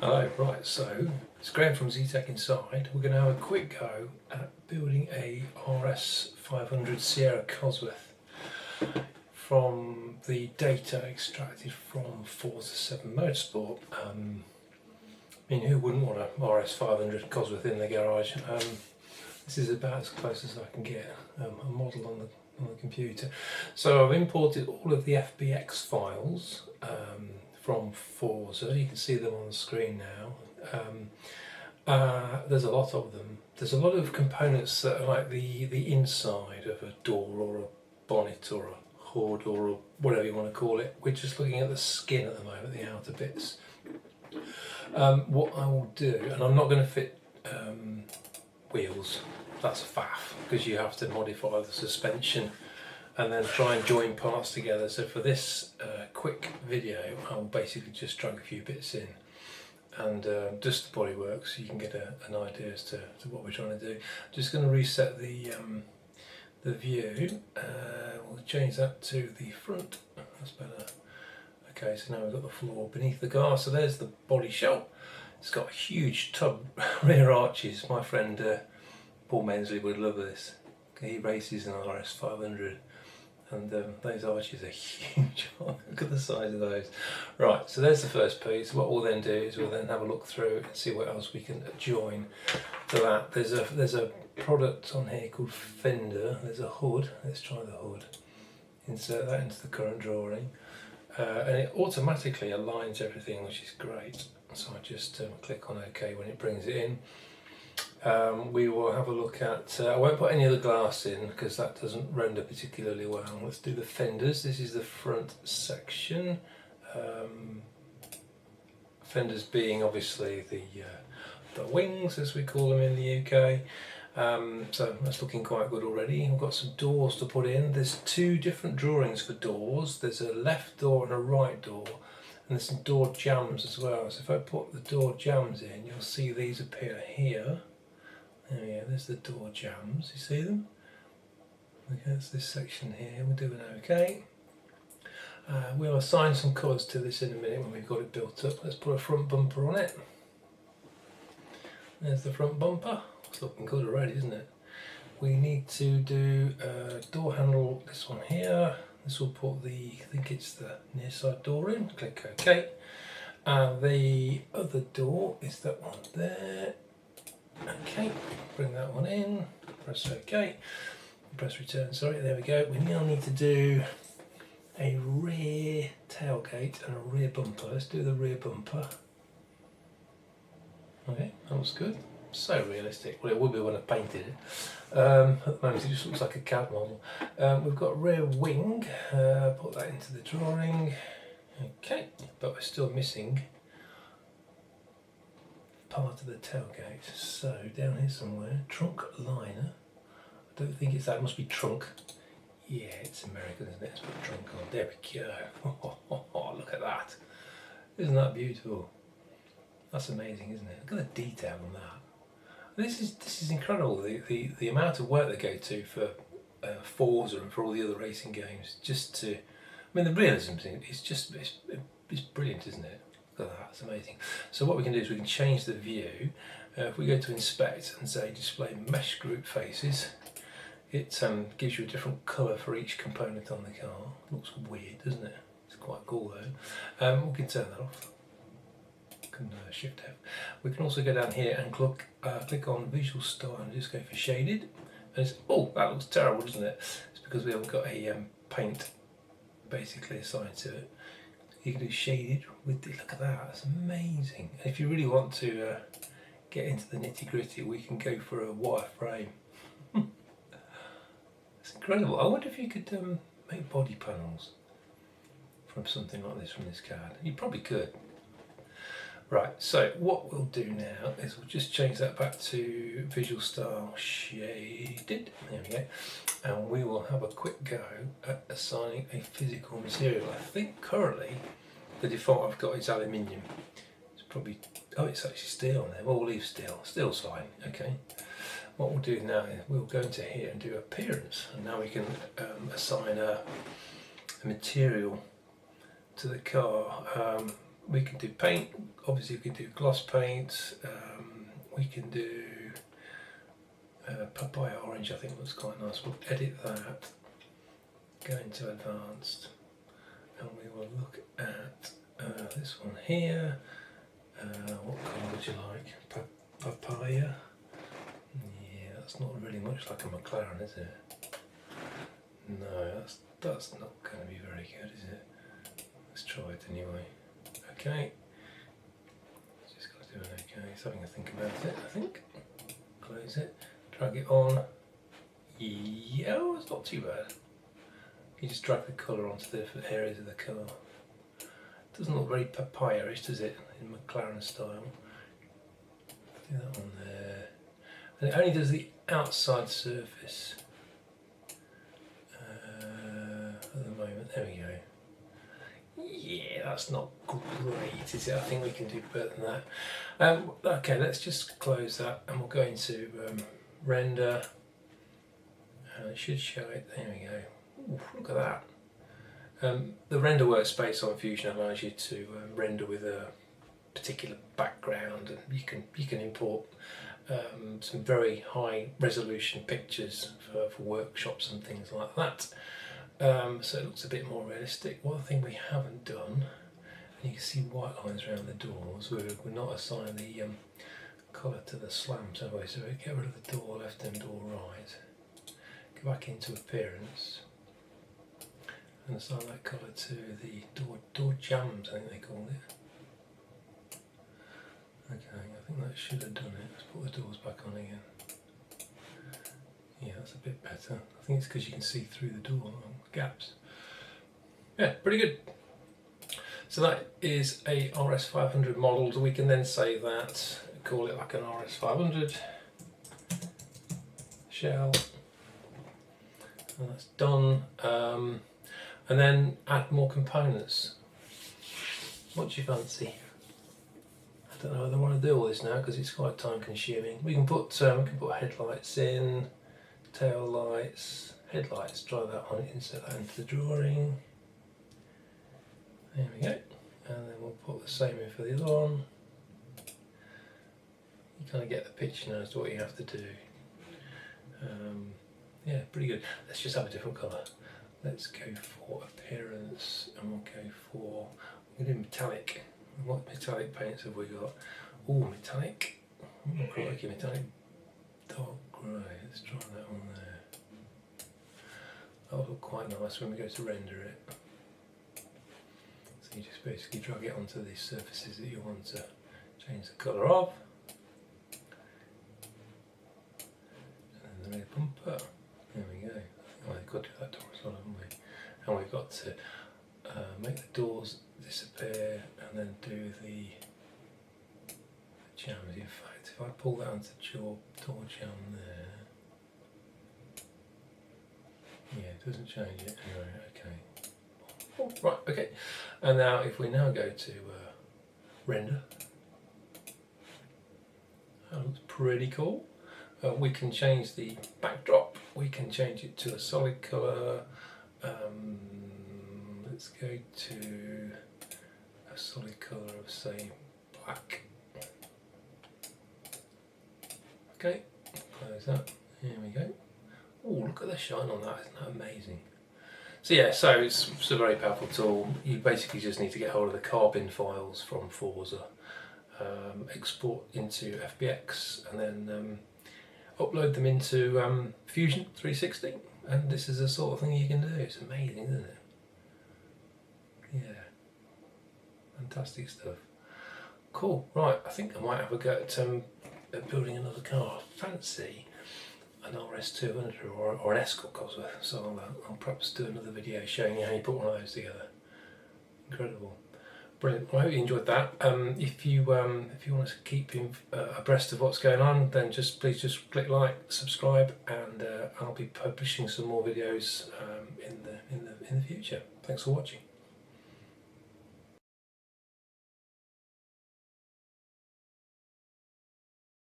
Hello, right, so it's Graham from ZTech Inside. We're going to have a quick go at building a RS500 Sierra Cosworth from the data extracted from Forza Motorsport. I mean, who wouldn't want a RS500 Cosworth in their garage? This is about as close as I can get a model on the computer. So I've imported all of the FBX files from Forza. You can see them on the screen now. There's a lot of them. There's a lot of components that are like the inside of a door or a bonnet or a hood or whatever you want to call it. We're just looking at the skin at the moment, the outer bits. What I will do, and I'm not going to fit wheels, that's a faff, because you have to modify the suspension and then try and join parts together. So for this quick video, I'll basically just drag a few bits in and just the bodywork, so you can get an idea as to what we're trying to do. Just going to reset the view. We'll change that to the front. That's better. Okay, so now we've got the floor beneath the car. So there's the body shell. It's got a huge tub rear arches. My friend Paul Mensley would love this. He races an RS500. And those arches are huge. Look at the size of those. Right, so there's the first piece. What we'll then do is we'll then have a look through and see what else we can join to that. There's a product on here called fender. There's a hood. Let's try the hood. Insert that into the current drawing. And it automatically aligns everything, which is great. So I just click on OK when it brings it in. We will have a look at, I won't put any of the glass in because that doesn't render particularly well. Let's do the fenders. This is the front section. Fenders being obviously the wings, as we call them in the UK. So that's looking quite good already. We've got some doors to put in. There's two different drawings for doors. There's a left door and a right door. And there's some door jams as well. So if I put the door jams in, you'll see these appear here. There we go, there's the door jams, you see them? Okay, that's this section here, we're doing okay. We'll assign some colours to this in a minute when we've got it built up. Let's put a front bumper on it. There's the front bumper. It's looking good already, isn't it? We need to do a door handle, this one here. This will put the, I think it's the near side door in. Click OK. The other door is that one there. Okay, bring that one in, press OK, press return, sorry, there we go. We now need to do a rear tailgate and a rear bumper. Let's do the rear bumper. Okay, that looks good. So realistic. Well, it will be when I painted it. At the moment it just looks like a CAD model. We've got rear wing, put that into the drawing. Okay, but we're still missing part of the tailgate. So down here somewhere, trunk liner. I don't think it's that, it must be trunk. Yeah, it's American, isn't it? Let's put trunk on. There we go. Oh, look at that. Isn't that beautiful? That's amazing, isn't it? Look at the detail on that. This is incredible. The amount of work they go to for Forza and for all the other racing games, just to, I mean, the realism thing is just it's brilliant, isn't it? Look at that, it's amazing. So what we can do is we can change the view. If we go to inspect and say display mesh group faces, it gives you a different colour for each component on the car. Looks weird, doesn't it? It's quite cool though. We can turn that off. Shift F. We can also go down here and click on visual style and just go for shaded. And it's, oh, that looks terrible, doesn't it? It's because we haven't got a paint basically assigned to it. You can do shaded with the, look at that, that's amazing. And if you really want to get into the nitty gritty, we can go for a wireframe. It's incredible. I wonder if you could make body panels from something like this from this card. You probably could. Right, so what we'll do now is we'll just change that back to visual style shaded. There we go. And we will have a quick go at assigning a physical material. I think currently the default I've got is aluminium. It's probably, oh, it's actually steel on there. Well, we'll leave steel. Steel's fine, okay. What we'll do now is we'll go into here and do appearance. And now we can assign a material to the car. we can do paint, obviously we can do gloss paint, we can do Papaya orange, I think looks quite nice. We'll edit that, go into advanced, and we will look at this one here. What colour would you like? Papaya? Yeah, that's not really much like a McLaren, is it? No, that's not going to be very good, is it? Let's try it anyway. Okay. Just got to do an okay. He's having a think about it, I think. Close it. Drag it on. Yeah, oh, it's not too bad. You just drag the colour onto the different areas of the car. It doesn't look very papaya-ish, does it? In McLaren style. Do that one there. And it only does the outside surface at the moment. There we go. Yeah, that's not great, is it? I think we can do better than that. Okay, let's just close that and we'll go into render. And it should show it. There we go. Ooh, look at that. The Render Workspace on Fusion allows you to render with a particular background, and you can import some very high resolution pictures for workshops and things like that. So it looks a bit more realistic. One thing we haven't done, and you can see white lines around the doors, we're not assigned the colour to the slams, have we? So we get rid of the door left and door right. Go back into appearance and assign that colour to the door jams, I think they call it. Okay, I think that should have done it. Let's put the doors back on again. Yeah, that's a bit better. I think it's because you can see through the door gaps. Yeah, pretty good. So that is a RS500 model. So we can then save that, call it like an RS500 shell. And that's done. And then add more components. What do you fancy? I don't know whether I want to do all this now because it's quite time consuming. We can put headlights in, tail lights, headlights, try that on, insert that into the drawing. There we go. And then we'll put the same in for the other one. You kind of get the picture now as to what you have to do. Yeah, pretty good. Let's just have a different colour. Let's go for appearance, and we'll go for, we're going to do metallic. What metallic paints have we got? Oh, metallic. Crikey, metallic dark grey. Let's try that one there. That'll look quite nice when we go to render it. So you just basically drag it onto the surfaces that you want to change the colour of. And then the rear bumper. There we go. Oh, we've got to do that door as well, haven't we? And we've got to make the doors disappear and then do the jams. In fact, if I pull that onto door jam there, yeah, it doesn't change it. Anyway, okay. Oh, right, okay. And now if we now go to render, that looks pretty cool. We can change the backdrop, we can change it to a solid colour. Let's go to a solid colour of, say, black. Okay, close that, here we go. Oh, look at the shine on that, isn't that amazing? So yeah, so it's a very powerful tool. You basically just need to get hold of the carbon files from Forza, export into FBX, and then upload them into Fusion 360, and this is the sort of thing you can do. It's amazing, isn't it? Yeah, fantastic stuff. Cool. Right, I think I might have a go at building another car. Fancy an RS200 or an Escort Cosworth. So I'll perhaps do another video showing you how you put one of those together. Incredible. Brilliant. Well, I hope you enjoyed that. If you want to keep abreast of what's going on, then please just click like, subscribe, and I'll be publishing some more videos in the future. Thanks for watching.